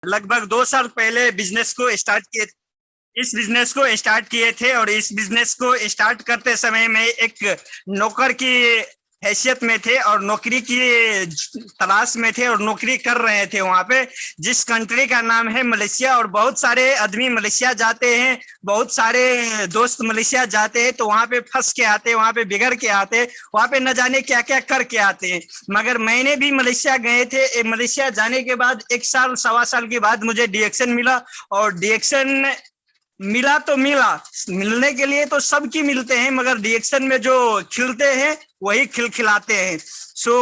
लगभग 2 साल पहले बिजनेस को स्टार्ट किए। इस बिजनेस को स्टार्ट किए थे और इस बिजनेस को स्टार्ट करते समय में एक नौकर की हैसियत में थे और नौकरी की तलाश में थे और नौकरी कर रहे थे वहां पे, जिस कंट्री का नाम है मलेशिया। और बहुत सारे आदमी मलेशिया जाते हैं, बहुत सारे दोस्त मलेशिया जाते हैं, तो वहां पे फंस के आते हैं, वहां पे बिगड़ के आते हैं, वहां पे न जाने क्या क्या करके आते हैं। मगर मैंने भी मलेशिया गए थे। मलेशिया जाने के बाद 1 साल 1.25 साल के बाद मुझे डीएक्शन मिला। और डीएक्शन मिला तो मिला, मिलने के लिए तो सबकी मिलते हैं, मगर डीएक्शन में जो खिलते हैं वही खिलखिलाते हैं। सो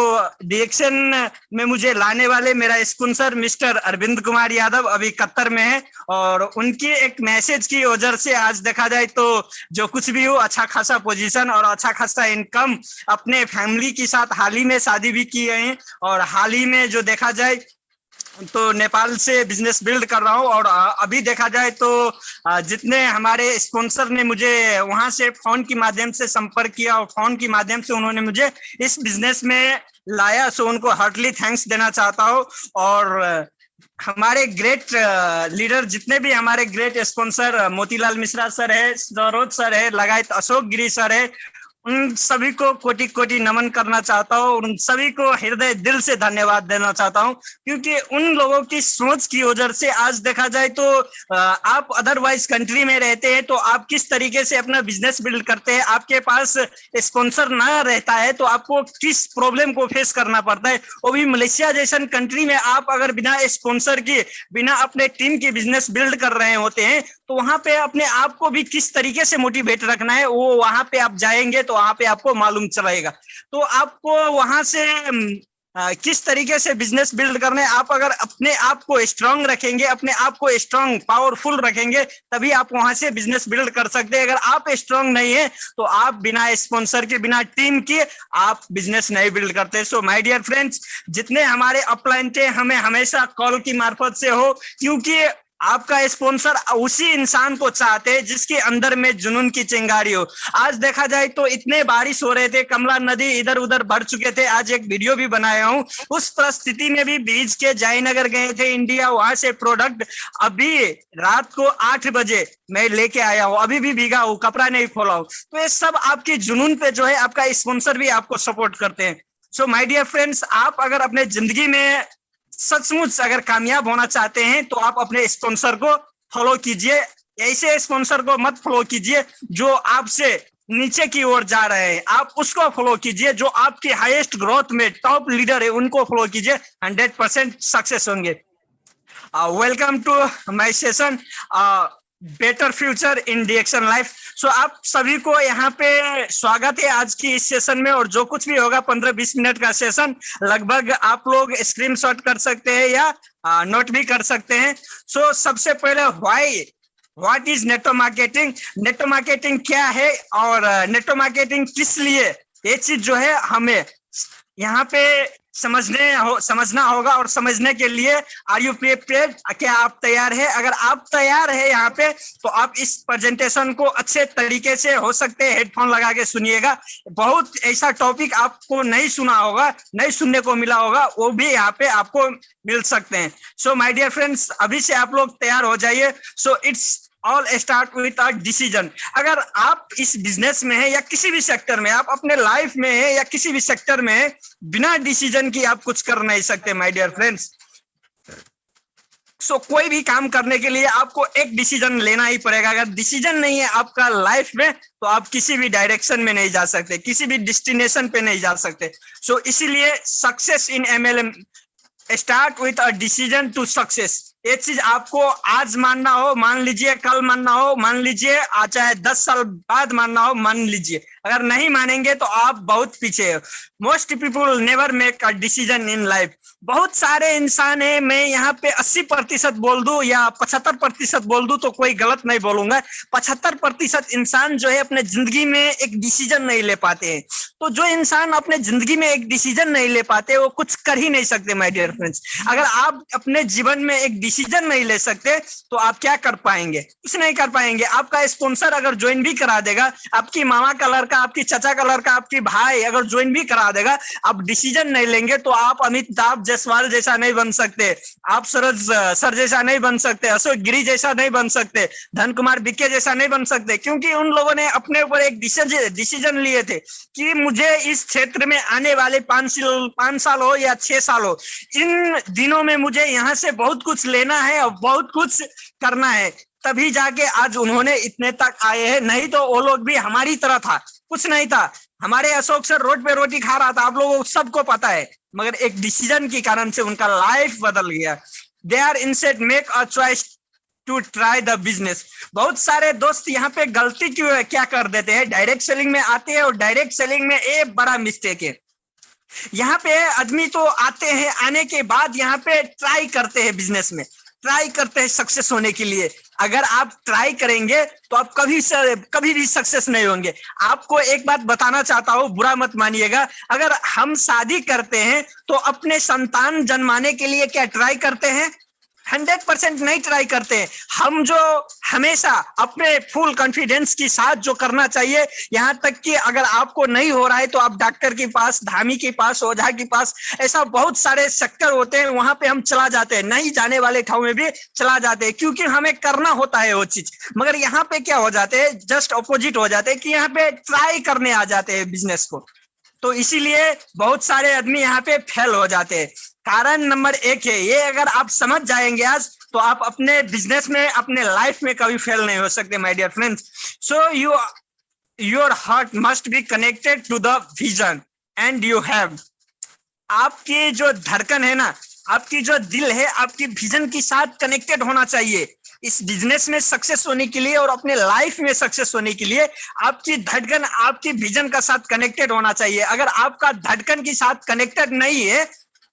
डीएक्शन में मुझे लाने वाले मेरा स्पॉन्सर मिस्टर अरविंद कुमार यादव अभी कतर में है। और उनकी एक मैसेज की वजह से आज देखा जाए तो जो कुछ भी हो, अच्छा खासा पोजीशन और अच्छा खासा इनकम, अपने फैमिली के साथ हाल ही में शादी भी की है। और हाल ही में जो देखा जाए तो नेपाल से बिजनेस बिल्ड कर रहा हूँ। और अभी देखा जाए तो जितने हमारे स्पॉन्सर ने मुझे वहां से फोन के माध्यम से संपर्क किया और फोन के माध्यम से उन्होंने मुझे इस बिजनेस में लाया, सो उनको हार्टली थैंक्स देना चाहता हूँ। और हमारे ग्रेट लीडर, जितने भी हमारे great sponsor, Motilal Mishra sir है, सरोज सर है, लगायत अशोक गिरी सर है, उन सभी को कोटि कोटि नमन करना चाहता हूँ। उन सभी को हृदय दिल से धन्यवाद देना चाहता हूँ, क्योंकि उन लोगों की सोच की वजह से आज देखा जाए तो आप अदरवाइज कंट्री में रहते हैं तो आप किस तरीके से अपना बिजनेस बिल्ड करते हैं, आपके पास स्पॉन्सर ना रहता है तो आपको किस प्रॉब्लम को फेस करना पड़ता है। वो भी मलेशिया जैसन कंट्री में आप अगर बिना स्पॉन्सर के, बिना अपने टीम के बिजनेस बिल्ड कर रहे होते हैं तो वहां पे अपने आप को भी किस तरीके से मोटिवेट रखना है, वो वहां पे आप जाएंगे तो वहां पे आपको मालूम चलेगा। तो आपको वहां से किस तरीके से बिजनेस बिल्ड करना है, आप अगर अपने आप को स्ट्रांग रखेंगे, अपने आप को स्ट्रांग पावरफुल रखेंगे, तभी आप वहां से बिजनेस बिल्ड कर सकते हैं। अगर आप स्ट्रांग नहीं है तो आप बिना स्पॉन्सर के, बिना टीम के आप बिजनेस नहीं बिल्ड करते। सो माय डियर फ्रेंड्स, जितने हमारे अपलाइन थे, हमें हमेशा कॉल की मार्फत से हो, क्योंकि आपका स्पॉन्सर उसी इंसान को चाहते हैं जिसके अंदर में जुनून की चिंगारी हो। आज देखा जाए तो इतने बारिश हो रहे थे, कमला नदी इधर उधर भर चुके थे। आज एक वीडियो भी बनाया हूं, उस परिस्थिति में भी बीच के जयनगर गए थे इंडिया, वहां से प्रोडक्ट अभी रात को 8 बजे मैं लेके आया हूं, अभी भी भीगा हूं, कपड़ा नहीं खोला हूं। तो ये सब आपके जुनून पे जो है आपका स्पॉन्सर भी आपको सपोर्ट करते हैं। सो माय डियर फ्रेंड्स, आप अगर अपने जिंदगी में सचमुच अगर कामयाब होना चाहते हैं तो आप अपने स्पॉन्सर को फॉलो कीजिए। ऐसे स्पॉन्सर को मत फॉलो कीजिए जो आपसे नीचे की ओर जा रहे हैं, आप उसको फॉलो कीजिए। जो आपके हाईएस्ट ग्रोथ में टॉप लीडर है उनको फॉलो कीजिए, 100% सक्सेस होंगे। Welcome to my session better future in डीएक्शन लाइफ। सो आप सभी को यहाँ पे स्वागत है आज की इस सेशन में। और जो कुछ भी होगा 15-20 मिनट का सेशन, लगभग आप लोग स्क्रीनशॉट कर सकते हैं या नोट भी कर सकते हैं। सो सबसे पहले what is network marketing, network marketing क्या है और नेटवर्क मार्केटिंग किस लिए, ये चीज जो है हमें यहाँ पे समझना होगा। और समझने के लिए आर यू प्रिपेयर्ड, क्या आप तैयार है? अगर आप तैयार है यहाँ पे तो आप इस प्रेजेंटेशन को अच्छे तरीके से, हो सकते हैं हेडफोन लगा के सुनिएगा। बहुत ऐसा टॉपिक आपको नहीं सुना होगा, नहीं सुनने को मिला होगा, वो भी यहाँ पे आपको मिल सकते हैं। सो माय डियर फ्रेंड्स, अभी से आप लोग तैयार हो जाइए। So it's all start with a decision. अगर आप इस बिजनेस में है या किसी भी सेक्टर में, आप अपने लाइफ में है या किसी भी सेक्टर में है, बिना डिसीजन की आप कुछ कर नहीं सकते माय डियर फ्रेंड्स। सो कोई भी काम करने के लिए आपको एक डिसीजन लेना ही पड़ेगा। अगर डिसीजन नहीं है आपका लाइफ में तो आप किसी भी डायरेक्शन में नहीं जा सकते, किसी भी डेस्टिनेशन पे नहीं जा सकते। सो इसीलिए success in MLM start with a decision to success. ये चीज आपको आज मानना हो मान लीजिए, कल मानना हो मान लीजिए, चाहे 10 साल बाद मानना हो मान लीजिए। अगर नहीं मानेंगे तो आप बहुत पीछे हो। Most people never make a decision in life. बहुत सारे इंसान है, मैं यहाँ पे 80% बोल दूं या 75% बोल दूं तो कोई गलत नहीं बोलूंगा, 75% इंसान जो है अपने जिंदगी में एक डिसीजन नहीं ले पाते हैं। तो जो इंसान अपने जिंदगी में एक डिसीजन नहीं ले पाते वो कुछ कर ही नहीं सकते माय डियर फ्रेंड्स। अगर आप अपने जीवन में एक डिसीजन नहीं ले सकते तो आप क्या कर पाएंगे? कुछ नहीं कर पाएंगे। आपका स्पॉन्सर अगर ज्वाइन भी करा देगा, आपकी मामा का लड़का, आपकी चाचा का लड़का, आपकी भाई अगर ज्वाइन भी करा देगा, आप डिसीजन नहीं लेंगे तो आप अमिताभ जायसवाल जैसा नहीं बन सकते, आप सूरज सर जैसा नहीं बन सकते, अशोक गिरी जैसा नहीं बन सकते, धन कुमार बिक्के जैसा नहीं बन सकते, क्योंकि उन लोगों ने अपने ऊपर एक डिसीजन लिए थे कि मुझे इस क्षेत्र में आने वाले 5 साल हो या 6 साल हो, इन दिनों में मुझे यहाँ से बहुत कुछ लेना है और बहुत कुछ करना है। तभी जाके आज उन्होंने इतने तक आए हैं, नहीं तो वो लोग भी हमारी तरह था, कुछ नहीं था। हमारे अशोक सर रोड पे रोटी खा रहा था, आप लोगों को सबको पता है, मगर एक डिसीजन के कारण से उनका लाइफ बदल गया। They are instead make a choice to try the business. बहुत सारे दोस्त यहाँ पे गलती क्या कर देते हैं, डायरेक्ट सेलिंग में आते हैं और डायरेक्ट सेलिंग में एक बड़ा मिस्टेक है। यहाँ पे आदमी तो आते हैं, आने के बाद यहाँ पे ट्राई करते हैं, बिजनेस में ट्राई करते हैं सक्सेस होने के लिए। अगर आप ट्राई करेंगे तो आप कभी भी सक्सेस नहीं होंगे। आपको एक बात बताना चाहता हूँ, बुरा मत मानिएगा, अगर हम शादी करते हैं तो अपने संतान जन्माने के लिए क्या ट्राई करते हैं? 100% नहीं ट्राई करते। हम जो हमेशा अपने फुल कॉन्फिडेंस के साथ जो करना चाहिए, यहाँ तक कि अगर आपको नहीं हो रहा है तो आप डॉक्टर के पास, धामी के पास, ओझा के पास, ऐसा बहुत सारे सेक्टर होते हैं, वहां पे हम चला जाते हैं, नहीं जाने वाले ठाव में भी चला जाते हैं, क्योंकि हमें करना होता है वो चीज। मगर यहाँ पे क्या हो जाते हैं, जस्ट अपोजिट हो जाते हैं कि यहाँ पे ट्राई करने आ जाते हैं बिजनेस को। तो इसीलिए बहुत सारे आदमी यहाँ पे फेल हो जाते हैं। कारण नंबर 1 है ये, अगर आप समझ जाएंगे आज तो आप अपने बिजनेस में, अपने लाइफ में कभी फेल नहीं हो सकते my dear friends. So your heart must be connected to the vision and you have, आपकी जो धड़कन है ना, आपकी जो दिल है, आपकी विजन के साथ कनेक्टेड होना चाहिए। इस बिजनेस में सक्सेस होने के लिए और अपने लाइफ में सक्सेस होने के लिए आपकी धड़कन आपकी विजन का साथ कनेक्टेड होना चाहिए। अगर आपका धड़कन के साथ कनेक्टेड नहीं है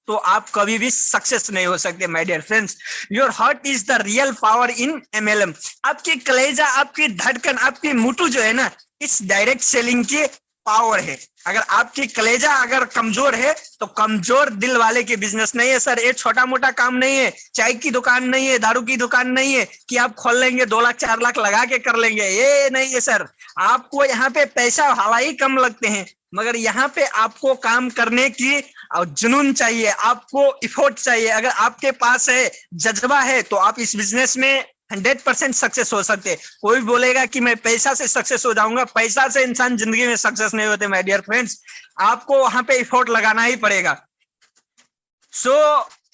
तो आप कभी भी सक्सेस नहीं हो सकते my dear friends. Your heart is the real power in MLM। आपकी कलेजा, आपकी धड़कन, आपकी मुटु जो है ना, इस डायरेक्ट सेलिंग की पावर है। अगर आपकी कलेजा अगर कमजोर है तो कमजोर दिल वाले के बिजनेस नहीं है सर। ये छोटा मोटा काम नहीं है, चाय की दुकान नहीं है, दारू की दुकान नहीं है कि आप खोल लेंगे 2 लाख 4 लाख लगा के कर लेंगे, ये नहीं है सर। आपको यहाँ पे पैसा हालांकि कम लगते हैं, मगर यहाँ पे आपको काम करने की जुनून चाहिए, आपको इफोर्ट चाहिए। अगर आपके पास है, जज्बा है, तो आप इस बिजनेस में 100% सक्सेस हो सकते। कोई बोलेगा कि मैं पैसा से सक्सेस हो जाऊंगा, पैसा से इंसान जिंदगी में सक्सेस नहीं होते माय डियर फ्रेंड्स। आपको वहां पे इफोर्ट लगाना ही पड़ेगा। सो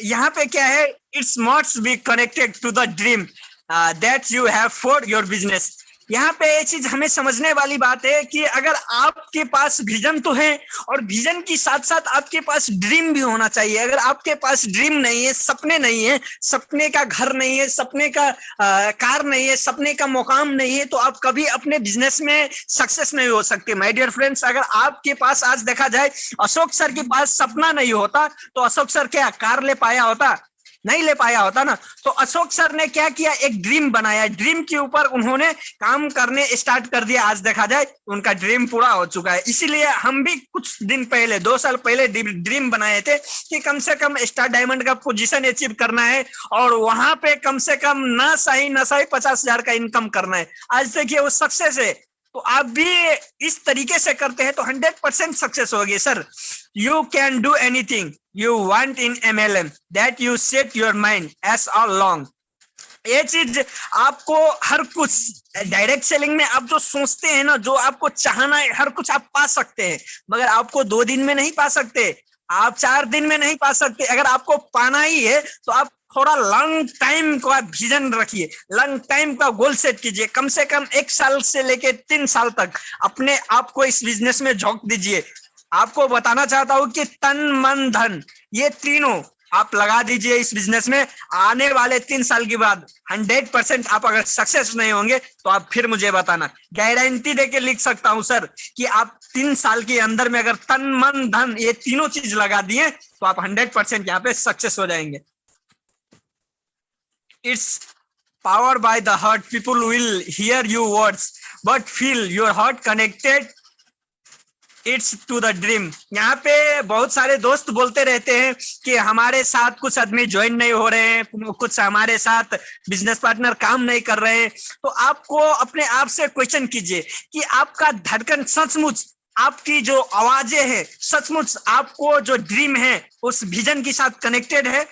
यहाँ पे क्या है, it's must be connected to the dream that you have for your business. यहाँ पे ये चीज हमें समझने वाली बात है कि अगर आपके पास विजन तो है और विजन के साथ साथ आपके पास ड्रीम भी होना चाहिए। अगर आपके पास ड्रीम नहीं है, सपने नहीं है, सपने का घर नहीं है, सपने का कार नहीं है, सपने का मुकाम नहीं है, तो आप कभी अपने बिजनेस में सक्सेस नहीं हो सकते माय डियर फ्रेंड्स। अगर आपके पास आज देखा जाए, अशोक सर के पास सपना नहीं होता तो अशोक सर क्या कार ले पाया होता? नहीं ले पाया होता ना। तो अशोक सर ने क्या किया, एक ड्रीम बनाया, ड्रीम के ऊपर उन्होंने काम करने स्टार्ट कर दिया। आज देखा जाए उनका ड्रीम पूरा हो चुका है। इसीलिए हम भी कुछ दिन पहले, 2 साल पहले ड्रीम बनाए थे कि कम से कम स्टार डायमंड का पोजीशन अचीव करना है और वहां पे कम से कम ना सही 50,000 का इनकम करना है। आज देखिए वो सक्सेस है। तो आप भी इस तरीके से करते हैं तो 100% सक्सेस होगी sir. You can do anything you want in MLM that you set your mind as all along। ये चीज आपको हर कुछ डायरेक्ट सेलिंग में आप जो सोचते हैं ना, जो आपको चाहना है, हर कुछ आप पा सकते हैं, मगर आपको 2 दिन में नहीं पा सकते, आप 4 दिन में नहीं पा सकते। अगर आपको पाना ही है तो आप थोड़ा लॉन्ग टाइम का विजन रखिए, लॉन्ग टाइम का गोल सेट कीजिए। कम से कम 1 साल से लेके 3 साल तक अपने आप को इस बिजनेस में झोंक दीजिए। आपको बताना चाहता हूं कि तन, मन, धन, ये तीनों आप लगा दीजिए इस बिजनेस में। आने वाले 3 साल के बाद 100% आप अगर सक्सेस नहीं होंगे तो आप फिर मुझे बताना। गारंटी देके लिख सकता हूं सर कि आप 3 साल के अंदर में अगर तन, मन, धन, ये तीनों चीज लगा दिए तो आप 100% यहाँ पे सक्सेस हो जाएंगे। It's power by the heart. People will hear you words but feel your heart connected it's to the dream. यहाँ पे बहुत सारे दोस्त बोलते रहते हैं कि हमारे साथ कुछ आदमी ज्वाइन नहीं हो रहे हैं, कुछ हमारे साथ बिजनेस पार्टनर काम नहीं कर रहे हैं। तो आपको अपने आप से क्वेश्चन कीजिए कि आपका धड़कन सचमुच, आपकी जो आवाजें हैं सचमुच आपको जो ड्रीम है उस विजन के साथ कनेक्टेड है।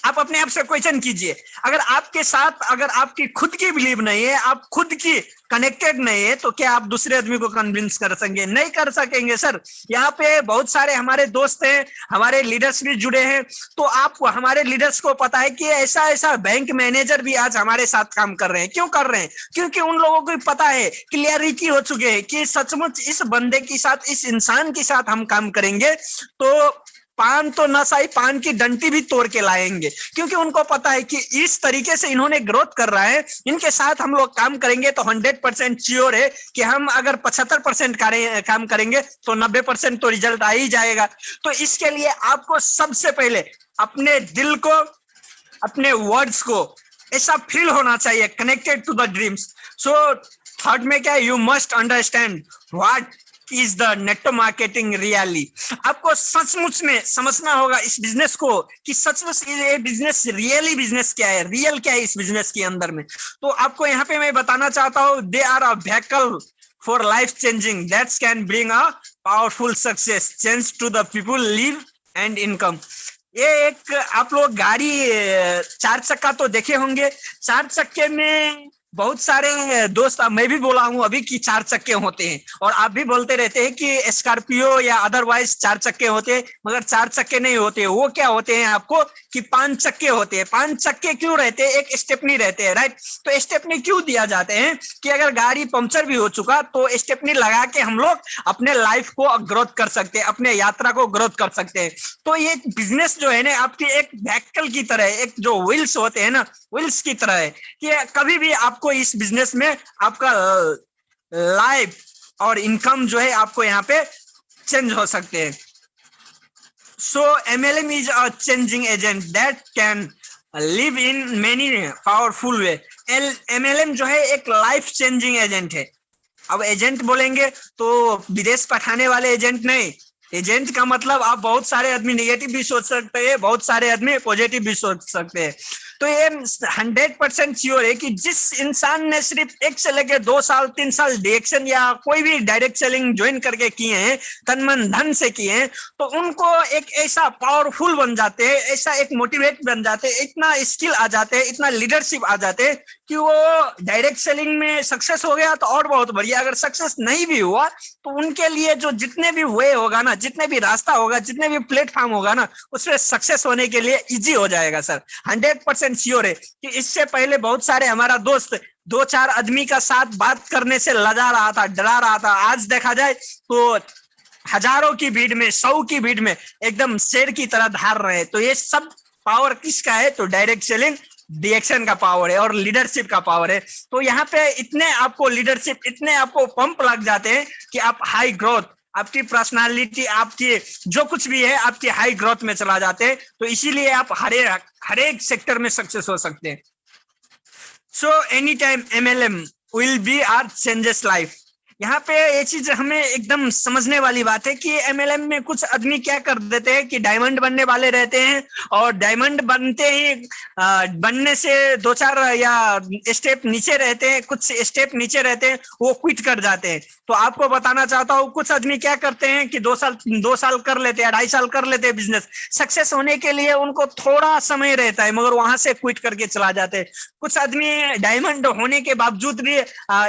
आप अपने आप से क्वेश्चन कीजिए। अगर आपके साथ, अगर आपकी खुद की बिलीव नहीं है, आप खुद की कनेक्टेड नहीं है, तो क्या आप दूसरे आदमी को कन्विंस कर सकेंगे? नहीं कर सकेंगे सर। यहाँ पे बहुत सारे हमारे दोस्त हैं, हमारे लीडर्स भी जुड़े हैं। तो आपको, हमारे लीडर्स को पता है कि ऐसा ऐसा बैंक मैनेजर भी आज हमारे साथ काम कर रहे हैं। क्यों कर रहे हैं? क्योंकि उन लोगों को पता है, क्लियरिटी हो चुके हैं कि सचमुच इस बंदे के साथ, इस इंसान के साथ हम काम करेंगे तो पान तो न सही, पान की डंटी भी तोड़ के लाएंगे। क्योंकि उनको पता है कि इस तरीके से इन्होंने ग्रोथ कर रहा है, इनके साथ हम लोग काम करेंगे तो 100% श्योर है कि हम अगर 75% काम करेंगे तो 90% तो रिजल्ट आ ही जाएगा। तो इसके लिए आपको सबसे पहले अपने दिल को, अपने वर्ड्स को ऐसा फील होना चाहिए, connected to the dreams. So third में क्या, you must understand what is the network marketing really. आपको सचमुच में समझना होगा इस बिजनेस को कि सचमुच ये बिजनेस रियली बिजनेस क्या है, रियल क्या है इस बिजनेस के अंदर में। तो आपको यहाँ पे मैं बताना चाहता हूँ, they are a vehicle for life changing that can bring a powerful success, change to the people, live and income. ये एक, आप लोग गाड़ी 4 चक्का तो देखे होंगे। 4 चक्के में बहुत सारे दोस्त, मैं भी बोला हूं अभी कि 4 चक्के होते हैं, और आप भी बोलते रहते हैं कि स्कॉर्पियो या अदरवाइज 4 चक्के होते हैं, मगर 4 चक्के नहीं होते। वो क्या होते हैं आपको कि 5 चक्के होते हैं। 5 चक्के क्यों रहते हैं? एक स्टेपनी रहते हैं, राइट। तो स्टेपनी क्यों दिया जाते हैं कि अगर गाड़ी पंक्चर भी हो चुका तो स्टेपनी लगा के हम लोग अपने लाइफ को ग्रोथ कर सकते हैं, अपने यात्रा को ग्रोथ कर सकते हैं। तो ये बिजनेस जो है ना, आपकी एक व्हीकल की तरह है, एक जो व्हील्स होते हैं ना, व्हील्स की तरह है कि कभी भी आपको इस बिजनेस में आपका लाइफ और इनकम जो है आपको यहाँ पे चेंज हो सकते हैं। सो MLM is a changing agent that can live in many powerful way. MLM जो है एक लाइफ चेंजिंग एजेंट है। अब एजेंट बोलेंगे तो विदेश पठाने वाले एजेंट नहीं। एजेंट का मतलब आप बहुत सारे आदमी नेगेटिव भी सोच सकते हैं, बहुत सारे आदमी पॉजिटिव भी सोच सकते हैं। तो ये 100% श्योर है कि जिस इंसान ने सिर्फ 1 से लेकर 2 साल 3 साल डायरेक्शन या कोई भी डायरेक्ट सेलिंग ज्वाइन करके किए हैं, तन मन धन से किए हैं, तो उनको एक ऐसा पावरफुल बन जाते हैं, ऐसा एक मोटिवेट बन जाते हैं, इतना स्किल आ जाते हैं, इतना लीडरशिप आ जाते हैं कि वो डायरेक्ट सेलिंग में सक्सेस हो गया तो और बहुत बढ़िया। अगर सक्सेस नहीं भी हुआ तो उनके लिए जो जितने भी वे होगा ना, जितने भी रास्ता होगा, जितने भी प्लेटफॉर्म होगा ना, उसमें सक्सेस होने के लिए इजी हो जाएगा सर। 100% श्योर है कि इससे पहले बहुत सारे हमारा दोस्त 2-4 आदमी का साथ बात करने से लजा रहा था, डरा रहा था। आज देखा जाए तो हजारों की भीड़ में, 100 की भीड़ में एकदम शेर की तरह धार रहे हैं। तो ये सब पावर किसका है? तो डायरेक्ट सेलिंग, डायरेक्शन का पावर है और लीडरशिप का पावर है। तो यहाँ पे इतने आपको लीडरशिप, इतने आपको पंप लग जाते हैं कि आप हाई ग्रोथ, आपकी पर्सनालिटी, आपकी जो कुछ भी है, आपकी हाई ग्रोथ में चला जाते हैं। तो इसीलिए आप हर एक सेक्टर में सक्सेस हो सकते हैं। So any time MLM will be our changes life. यहाँ पे ये चीज हमें एकदम समझने वाली बात है कि MLM में कुछ आदमी क्या कर देते हैं कि डायमंड बनने वाले रहते हैं, और डायमंड बनते ही बनने से 2-4 या स्टेप नीचे रहते हैं, कुछ स्टेप नीचे रहते हैं, वो क्विट कर जाते हैं। तो आपको बताना चाहता हूँ, कुछ आदमी क्या करते हैं कि 2 साल कर लेते हैं, 2.5 साल कर लेते हैं बिजनेस। सक्सेस होने के लिए उनको थोड़ा समय रहता है, मगर वहां से क्विट करके चला जाते हैं। कुछ आदमी डायमंड होने के बावजूद भी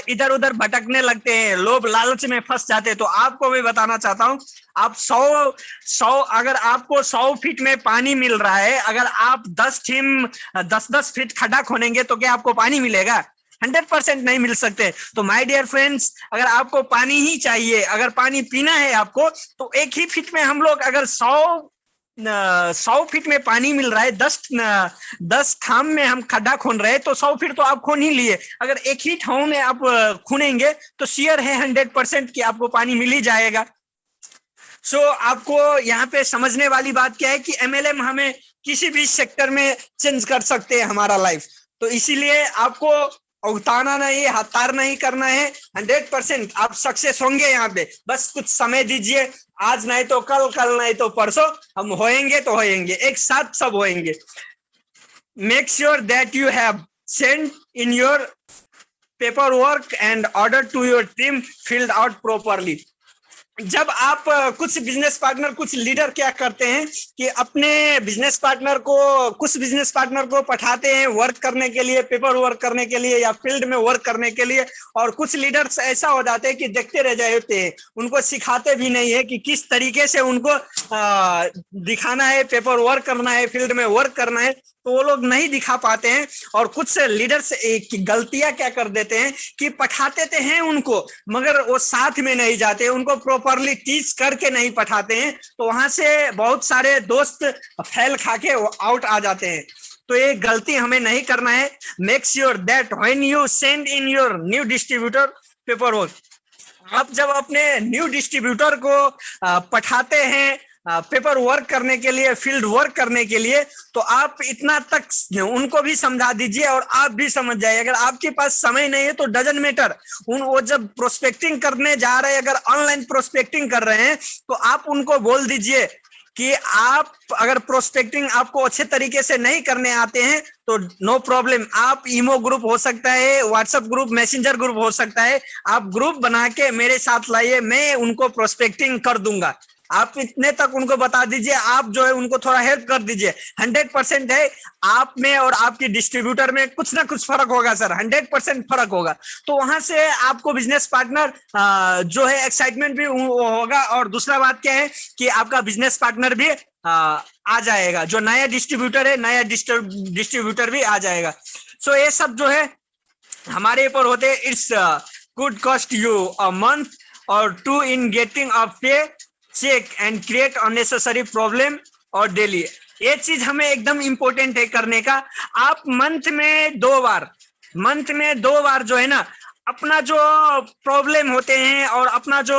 इधर उधर भटकने लगते हैं, लोभ लालच में फंस जाते हैं। तो आपको मैं बताना चाहता हूं, आप 100 अगर आपको 100 फीट में पानी मिल रहा है, अगर आप 10 फीट खड्डा खोनेंगे तो क्या आपको पानी मिलेगा? 100% नहीं मिल सकते। तो माय डियर फ्रेंड्स, अगर आपको पानी ही चाहिए, अगर पानी पीना है आपको, तो 1 ही फीट में हम लोग अगर 100 फीट में पानी मिल रहा है, 10 थाम में हम खड्डा खोन रहे हैं, तो 100 फीट तो आप खोन ही लिए। अगर 1 ही ठाव में आप खूनेंगे तो श्योर है 100% कि आपको पानी मिल ही जाएगा। सो आपको यहाँ पे समझने वाली बात क्या है कि MLM हमें किसी भी सेक्टर में चेंज कर सकते हैं हमारा लाइफ। तो इसीलिए आपको उतारना नहीं, हतार नहीं करना है। 100% आप सक्सेस होंगे यहाँ पे। बस कुछ समय दीजिए, आज नहीं तो कल, कल नहीं तो परसों हम होएंगे तो होएंगे, एक साथ सब होएंगे। Make sure that you have send in your paperwork and order to your team filled out properly। जब आप कुछ बिजनेस पार्टनर, कुछ लीडर क्या करते हैं कि अपने बिजनेस पार्टनर को, कुछ बिजनेस पार्टनर को पठाते हैं वर्क करने के लिए, पेपर वर्क करने के लिए या फील्ड में वर्क करने के लिए, और कुछ लीडर्स ऐसा हो जाते हैं कि देखते रह जाते हैं, उनको सिखाते भी नहीं है कि किस तरीके से उनको दिखाना है, पेपर वर्क करना है, फील्ड में वर्क करना है, तो वो लोग नहीं दिखा पाते हैं। और कुछ लीडर्स की गलतियां क्या कर देते हैं कि पठाते तो हैं उनको, मगर वो साथ में नहीं जाते, उनको प्रॉपरली टीच करके नहीं पठाते हैं, तो वहां से बहुत सारे दोस्त फेल खा के आउट आ जाते हैं। तो ये गलती हमें नहीं करना है। Make sure that when you send in your new distributor paper work, आप जब अपने न्यू डिस्ट्रीब्यूटर को पठाते हैं पेपर वर्क करने के लिए, फील्ड वर्क करने के लिए, तो आप इतना तक उनको भी समझा दीजिए और आप भी समझ जाइए। अगर आपके पास समय नहीं है तो डजंट मैटर, वो जब प्रोस्पेक्टिंग करने जा रहे हैं, अगर ऑनलाइन प्रोस्पेक्टिंग कर रहे हैं, तो आप उनको बोल दीजिए कि आप अगर प्रोस्पेक्टिंग आपको अच्छे तरीके से नहीं करने आते हैं तो नो प्रॉब्लम, आप ईमो ग्रुप हो सकता है, व्हाट्सएप ग्रुप, मैसेंजर ग्रुप हो सकता है, आप ग्रुप बना के मेरे साथ लाइए, मैं उनको प्रोस्पेक्टिंग कर दूंगा। आप इतने तक उनको बता दीजिए, आप जो है उनको थोड़ा हेल्प कर दीजिए। 100% है आप में और आपकी डिस्ट्रीब्यूटर में कुछ ना कुछ फर्क होगा सर, 100% फर्क होगा। तो वहां से आपको बिजनेस पार्टनर जो है एक्साइटमेंट भी होगा, और दूसरा बात क्या है कि आपका बिजनेस पार्टनर भी आ जाएगा, जो नया डिस्ट्रीब्यूटर है, नया डिस्ट्रीब्यूटर भी आ जाएगा। सो ये सब जो है हमारे ऊपर होते हैं। It's could cost you a month or two in getting a pay check and create unnecessary problem or daily। ये चीज हमें एकदम इम्पोर्टेंट है करने का। आप मंथ में दो बार जो है ना, अपना जो प्रॉब्लम होते हैं और अपना जो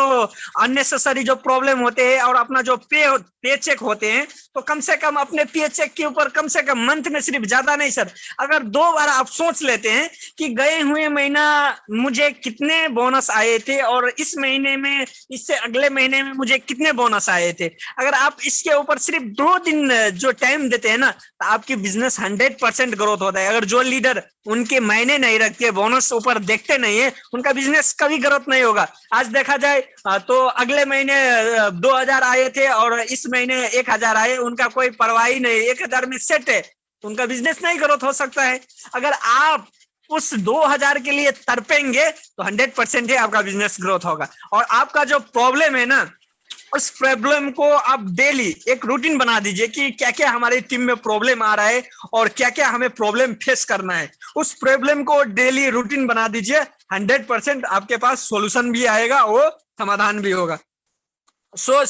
अननेसेसरी जो प्रॉब्लम होते हैं और अपना जो पे चेक होते हैं, तो कम से कम अपने पे चेक के ऊपर कम से कम मंथ में, सिर्फ ज्यादा नहीं सर, अगर 2 बार आप सोच लेते हैं कि गए हुए महीना मुझे कितने बोनस आए थे और इस महीने में, इससे अगले महीने में मुझे कितने बोनस आए थे, अगर आप इसके ऊपर सिर्फ 2 दिन जो टाइम देते हैं ना, तो आपकी बिजनेस 100% ग्रोथ होता है। अगर जो लीडर उनके महीने नहीं रखते, बोनस ऊपर देखते नहीं है, उनका बिजनेस कभी ग्रोथ नहीं होगा। आज देखा जाए तो अगले महीने 2000 आए थे और इस महीने 1000 आए, उनका कोई परवाह ही नहीं, 1000 में सेट है, उनका बिजनेस नहीं ग्रोथ हो सकता है। अगर आप उस 2000 के लिए तड़पेंगे तो 100% है आपका बिजनेस ग्रोथ होगा। और आपका जो प्रॉब्लम है ना, उस प्रॉब्लम को आप डेली एक रूटीन बना दीजिए कि क्या क्या हमारी टीम में प्रॉब्लम आ रहा है और क्या क्या हमें प्रॉब्लम फेस करना है। उस प्रॉब्लम को डेली रूटीन बना दीजिए, 100% आपके पास सॉल्यूशन भी आएगा, वो समाधान भी होगा। सो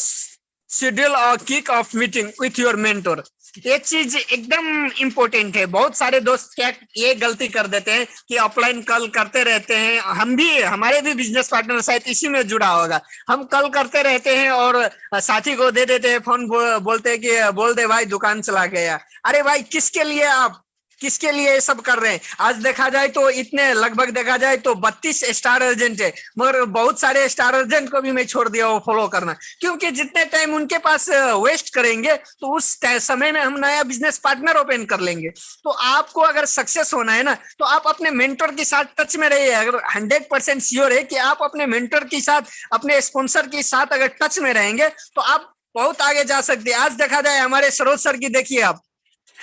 शेड्यूल और kick off meeting with your mentor, ये चीज एकदम इम्पोर्टेंट है। बहुत सारे दोस्त क्या ये गलती कर देते हैं कि ऑफलाइन कल करते रहते हैं, हम भी, हमारे भी बिजनेस पार्टनर शायद इसी में जुड़ा होगा, हम कल करते रहते हैं और साथी को दे देते हैं फोन, बोलते हैं कि बोल दे भाई दुकान चला गया। अरे भाई किसके लिए, आप किसके लिए ये सब कर रहे हैं? आज देखा जाए तो इतने, लगभग देखा जाए तो 32 स्टार एजेंट है, मगर बहुत सारे स्टार एजेंट को भी मैं छोड़ दिया वो फॉलो करना, क्योंकि जितने टाइम उनके पास वेस्ट करेंगे तो उस समय में हम नया बिजनेस पार्टनर ओपन कर लेंगे। तो आपको अगर सक्सेस होना है ना, तो आप अपने मेंटर के साथ टच में रहिए। अगर 100% श्योर है कि आप अपने मेंटर के साथ, अपने स्पॉन्सर के साथ अगर टच में रहेंगे तो आप बहुत आगे जा सकते हैं। आज देखा जाए हमारे सरोज सर की देखिए आप,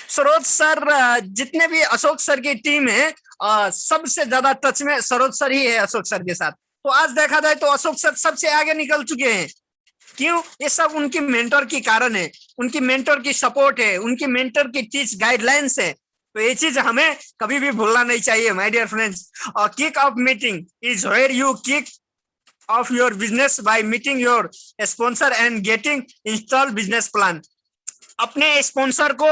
सरोज सर, जितने भी अशोक सर की टीम है, सबसे ज्यादा टच में सरोज सर ही है अशोक सर के साथ। तो आज देखा जाए तो अशोक सर सबसे आगे निकल चुके हैं। क्यों? ये सब उनकी मेंटर के कारण है, उनकी मेंटर की सपोर्ट है, उनकी मेंटर की टीच गाइडलाइंस है। तो ये चीज हमें कभी भी भूलना नहीं चाहिए माय डियर फ्रेंड्स। और kick off meeting is where you kick off your business by meeting your sponsor and getting install business plan. अपने स्पॉन्सर को,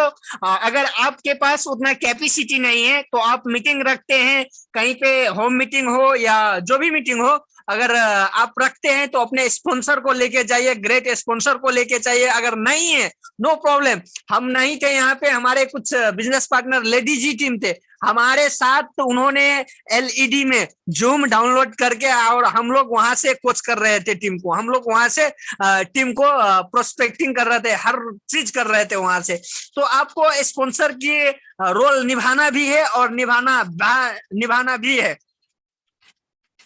अगर आपके पास उतना कैपेसिटी नहीं है तो आप मीटिंग रखते हैं, कहीं पे होम मीटिंग हो या जो भी मीटिंग हो, अगर आप रखते हैं तो अपने स्पॉन्सर को लेके जाइए, ग्रेट स्पॉन्सर को लेके जाइए। अगर नहीं है नो प्रॉब्लम, हम नहीं थे यहाँ पे, हमारे कुछ बिजनेस पार्टनर लेडीज ही टीम थे, हमारे साथ उन्होंने एलईडी में जूम डाउनलोड करके, और हम लोग वहां से कोच कर रहे थे टीम को, हम लोग वहां से टीम को प्रोस्पेक्टिंग कर रहे थे, हर चीज कर रहे थे वहां से। तो आपको स्पॉन्सर की रोल निभाना भी है और निभाना भी है।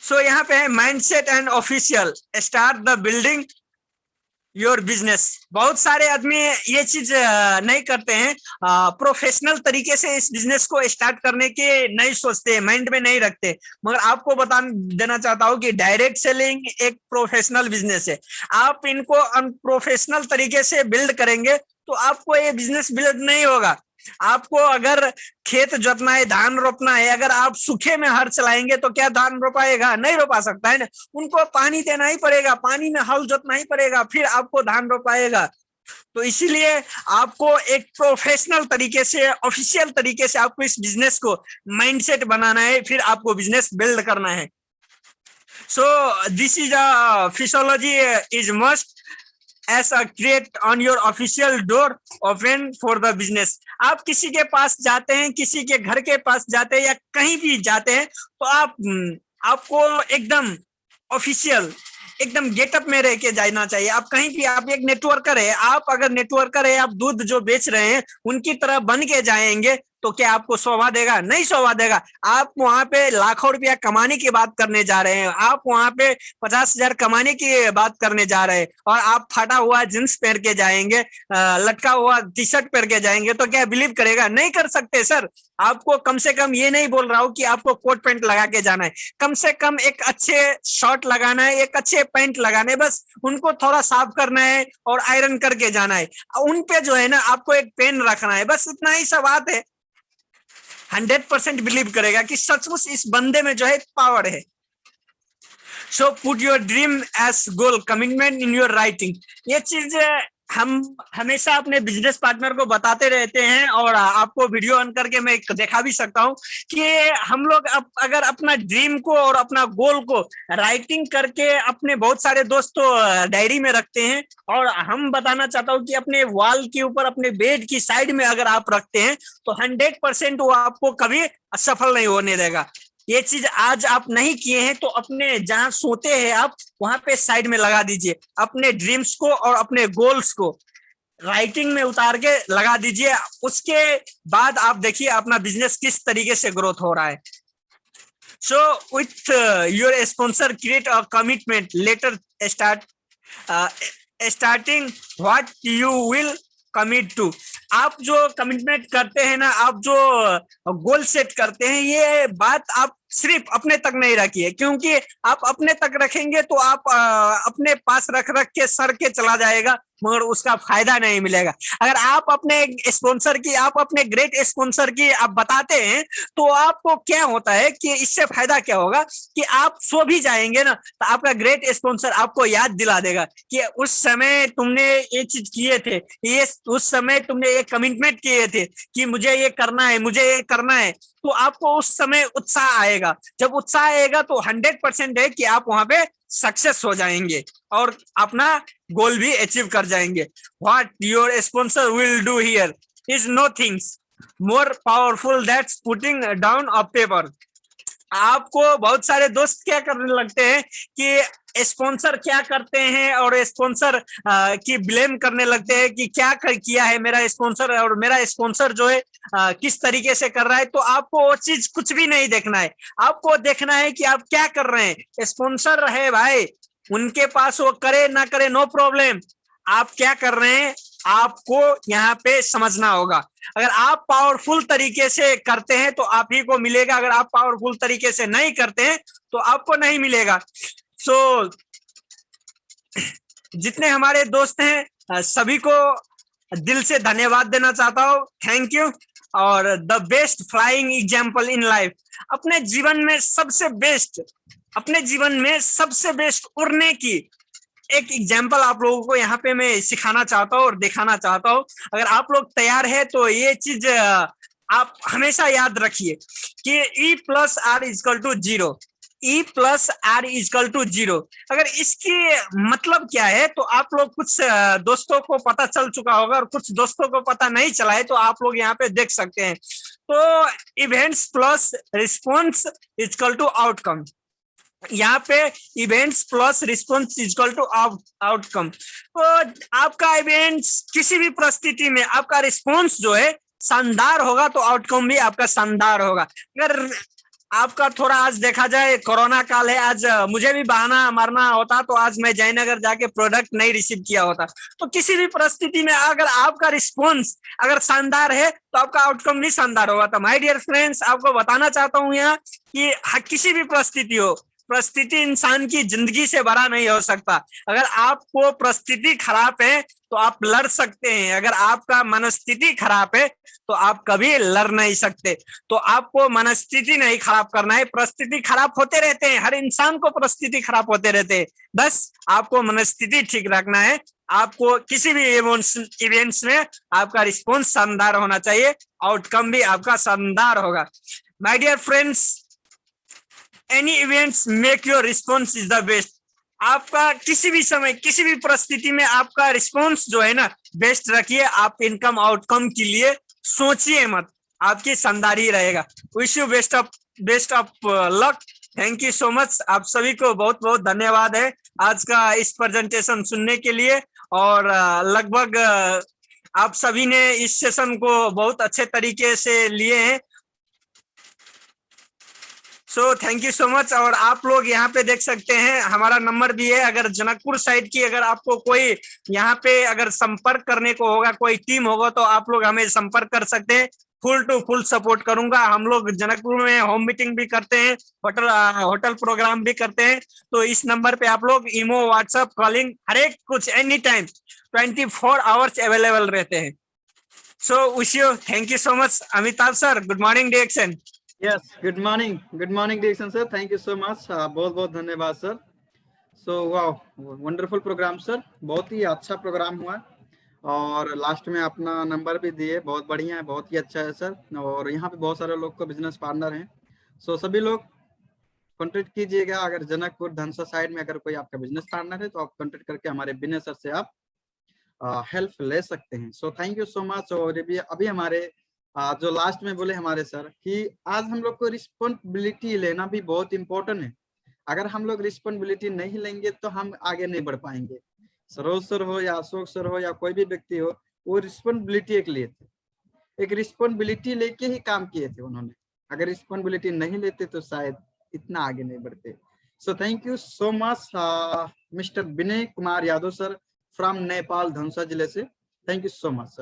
सो यहाँ पे है mindset and official start the building your business. बहुत सारे आदमी ये चीज नहीं करते हैं, प्रोफेशनल तरीके से इस बिजनेस को स्टार्ट करने के नहीं सोचते, माइंड में नहीं रखते। मगर आपको बता देना चाहता हूँ कि डायरेक्ट सेलिंग एक प्रोफेशनल बिजनेस है। आप इनको अनप्रोफेशनल तरीके से बिल्ड करेंगे तो आपको ये बिजनेस बिल्ड नहीं होगा। आपको अगर खेत जोतना है, धान रोपना है, अगर आप सूखे में हल चलाएंगे तो क्या धान रोपाएगा? नहीं रोपा सकता है ना। उनको पानी देना ही पड़ेगा, पानी में हल जोतना ही पड़ेगा, फिर आपको धान रोपाएगा। तो इसीलिए आपको एक प्रोफेशनल तरीके से, ऑफिशियल तरीके से आपको इस बिजनेस को माइंडसेट बनाना है, फिर आपको बिजनेस बिल्ड करना है। So this is a physiology is must as a create on your official door open for the business। आप किसी के पास जाते हैं, किसी के घर के पास जाते हैं या कहीं भी जाते हैं, तो आपको एकदम ऑफिशियल, एकदम गेटअप में रह के जाना चाहिए। आप कहीं भी, आप एक नेटवर्कर है, आप अगर नेटवर्कर है, आप दूध जो बेच रहे हैं उनकी तरह बन के जाएंगे तो क्या आपको शोभा देगा? नहीं शोभा देगा। आप वहां पे लाखों रुपया कमाने की बात करने जा रहे हैं, आप वहां पे 50,000 कमाने की बात करने जा रहे हैं, और आप फटा हुआ जींस पहन के जाएंगे, लटका हुआ टी शर्ट पहन के जाएंगे, तो क्या बिलीव करेगा? नहीं कर सकते सर। आपको कम से कम, ये नहीं बोल रहा हूँ कि आपको कोट पैंट लगा के जाना है, कम से कम एक अच्छे शर्ट लगाना है, एक अच्छे पैंट लगाना है, बस उनको थोड़ा साफ करना है और आयरन करके जाना है। उन पे जो है ना आपको एक पेन रखना है, बस इतना ही सब बात है। 100% बिलीव करेगा कि सचमुच इस बंदे में जो है पावर है। So put your dream as goal, commitment in your writing. ये चीज हम हमेशा अपने बिजनेस पार्टनर को बताते रहते हैं, और आपको वीडियो ऑन करके मैं दिखा भी सकता हूं कि हम लोग अगर अपना ड्रीम को और अपना गोल को राइटिंग करके, अपने बहुत सारे दोस्त तो डायरी में रखते हैं, और हम बताना चाहता हूं कि अपने वॉल के ऊपर, अपने बेड की साइड में अगर आप रखते हैं तो 100% वो आपको कभी असफल नहीं होने देगा। ये चीज आज आप नहीं किए हैं तो अपने जहां सोते हैं आप, वहां पे साइड में लगा दीजिए अपने ड्रीम्स को और अपने गोल्स को राइटिंग में उतार के लगा दीजिए। उसके बाद आप देखिए अपना बिजनेस किस तरीके से ग्रोथ हो रहा है। So with your sponsor create a commitment letter starting what you will commit to. आप जो कमिटमेंट करते हैं ना, आप जो गोल सेट करते हैं, ये बात आप सिर्फ अपने तक नहीं रखिए, क्योंकि आप अपने तक रखेंगे तो आप अपने पास रख रख के सर के चला जाएगा, मगर उसका फायदा नहीं मिलेगा। अगर आप अपने स्पॉन्सर की, आप अपने ग्रेट स्पॉन्सर की आप बताते हैं, तो आपको क्या होता है कि इससे फायदा क्या होगा कि आप सो भी जाएंगे ना तो आपका ग्रेट स्पॉन्सर आपको याद दिला देगा कि उस समय तुमने ये चीज किए थे, ये उस समय तुमने ये कमिटमेंट किए थे कि मुझे ये करना है, मुझे ये करना है। तो आपको उस समय उत्साह आएगा। जब उत्साह आएगा तो 100% है कि आप वहां पे सक्सेस हो जाएंगे और अपना गोल भी अचीव कर जाएंगे। What your sponsor will do here is know things more powerful that's putting down a paper. आपको बहुत सारे दोस्त क्या करने लगते हैं कि स्पॉन्सर क्या करते हैं, और स्पॉन्सर की ब्लेम करने लगते हैं कि क्या किया है मेरा स्पॉन्सर, और मेरा स्पॉन्सर जो है किस तरीके से कर रहा है। तो आपको वो चीज कुछ भी नहीं देखना है, आपको देखना है कि आप क्या कर रहे हैं। स्पॉन्सर है भाई, उनके पास वो करे ना करे नो प्रॉब्लम, आप क्या कर रहे हैं आपको यहाँ पे समझना होगा। अगर आप पावरफुल तरीके से करते हैं तो आप ही को मिलेगा, अगर आप पावरफुल तरीके से नहीं करते हैं तो आपको नहीं मिलेगा। सो जितने हमारे दोस्त हैं सभी को दिल से धन्यवाद देना चाहता हूँ, थैंक यू। और the best flying example in life, अपने जीवन में सबसे बेस्ट, अपने जीवन में सबसे बेस्ट उड़ने की एक एग्जाम्पल आप लोगों को यहाँ पे मैं सिखाना चाहता हूँ और दिखाना चाहता हूँ। अगर आप लोग तैयार है तो ये चीज आप हमेशा याद रखिए कि E + R = 0, E + R = 0। अगर इसकी मतलब क्या है तो आप लोग, कुछ दोस्तों को पता चल चुका होगा और कुछ दोस्तों को पता नहीं चला है, तो आप लोग यहाँ पे देख सकते हैं। तो events plus response equal to outcome, यहाँ पे events plus response equal to outcome. तो आपका इवेंट्स किसी भी परिस्थिति में आपका रिस्पॉन्स जो है शानदार होगा तो आउटकम भी आपका शानदार होगा। अगर आपका थोड़ा आज देखा जाए कोरोना काल है, आज मुझे भी बहाना मारना होता तो आज मैं जयनगर जाके प्रोडक्ट नहीं रिसीव किया होता। तो किसी भी परिस्थिति में अगर आपका रिस्पॉन्स अगर शानदार है तो आपका आउटकम भी शानदार होगा। तो माय डियर फ्रेंड्स, आपको बताना चाहता हूँ यहाँ कि किसी भी परिस्थिति हो, परिस्थिति इंसान की जिंदगी से बड़ा नहीं हो सकता। अगर आपको परिस्थिति खराब है तो आप लड़ सकते हैं, अगर आपका मनस्थिति खराब है तो आप कभी लड़ नहीं सकते। तो आपको मनस्थिति नहीं खराब करना है, परिस्थिति खराब होते रहते हैं, हर इंसान को परिस्थिति खराब होते रहते हैं, बस आपको मनस्थिति ठीक रखना है। आपको किसी भी इवेंट्स में आपका रिस्पॉन्स शानदार होना चाहिए, आउटकम भी आपका शानदार होगा। My dear friends, any events make your response is the best. आपका किसी भी समय किसी भी परिस्थिति में आपका रिस्पॉन्स जो है ना बेस्ट रखिए। आप इनकम आउटकम के लिए सोचिए मत, आपकी शानदार ही रहेगा। Wish you best of luck. Thank you so much. आप सभी को बहुत बहुत धन्यवाद है आज का इस प्रेजेंटेशन सुनने के लिए। और लगभग आप सभी ने इस सेशन को बहुत अच्छे तरीके से लिए हैं। So thank you so much. और आप लोग यहाँ पे देख सकते हैं हमारा नंबर भी है, अगर जनकपुर साइड की अगर आपको कोई यहाँ पे अगर संपर्क करने को होगा, कोई टीम होगा तो आप लोग हमें संपर्क कर सकते हैं। फुल टू फुल सपोर्ट करूंगा। हम लोग जनकपुर में होम मीटिंग भी करते हैं, होटल प्रोग्राम भी करते हैं। तो इस नंबर पे आप लोग इमो, व्हाट्सएप, कॉलिंग हर एक कुछ एनी टाइम 24 आवर्स अवेलेबल रहते हैं। So wish you, thank you so much. Amitabh sir, good morning direction. Yes, good morning direction sir, thank you so much. बहुत बहुत धन्यवाद sir. So wow, wonderful programme sir, बहुत ही अच्छा प्रोग्राम हुआ और लास्ट में अपना नंबर भी दिए, बहुत बढ़िया है, बहुत ही अच्छा है सर। और यहाँ पे बहुत सारे लोग को बिजनेस पार्टनर हैं, सो सभी लोग कॉन्टेक्ट कीजिएगा। अगर जनकपुर धनसा साइड में अगर कोई आपका बिजनेस पार्टनर है तो आप कॉन्टेक्ट करके हमारे बिजनेस सर से आप हेल्प ले सकते हैं। So thank you so much. और अभी हमारे जो लास्ट में बोले हमारे सर कि आज हम लोग को रिस्पॉन्सिबिलिटी लेना भी बहुत इंपॉर्टेंट है। अगर हम लोग रिस्पॉन्सिबिलिटी नहीं लेंगे तो हम आगे नहीं बढ़ पाएंगे। सरोज सर हो या अशोक सर हो या कोई भी व्यक्ति हो, वो रिस्पॉन्सिबिलिटी एक लिए थे, एक रिस्पॉन्सिबिलिटी लेके ही काम किए थे उन्होंने। अगर रिस्पॉन्सिबिलिटी नहीं लेते तो शायद इतना आगे नहीं बढ़ते। So thank you so much mister Vinay Kumar Yadav sir from Nepal, Dhanusha जिले से। Thank you so much sir.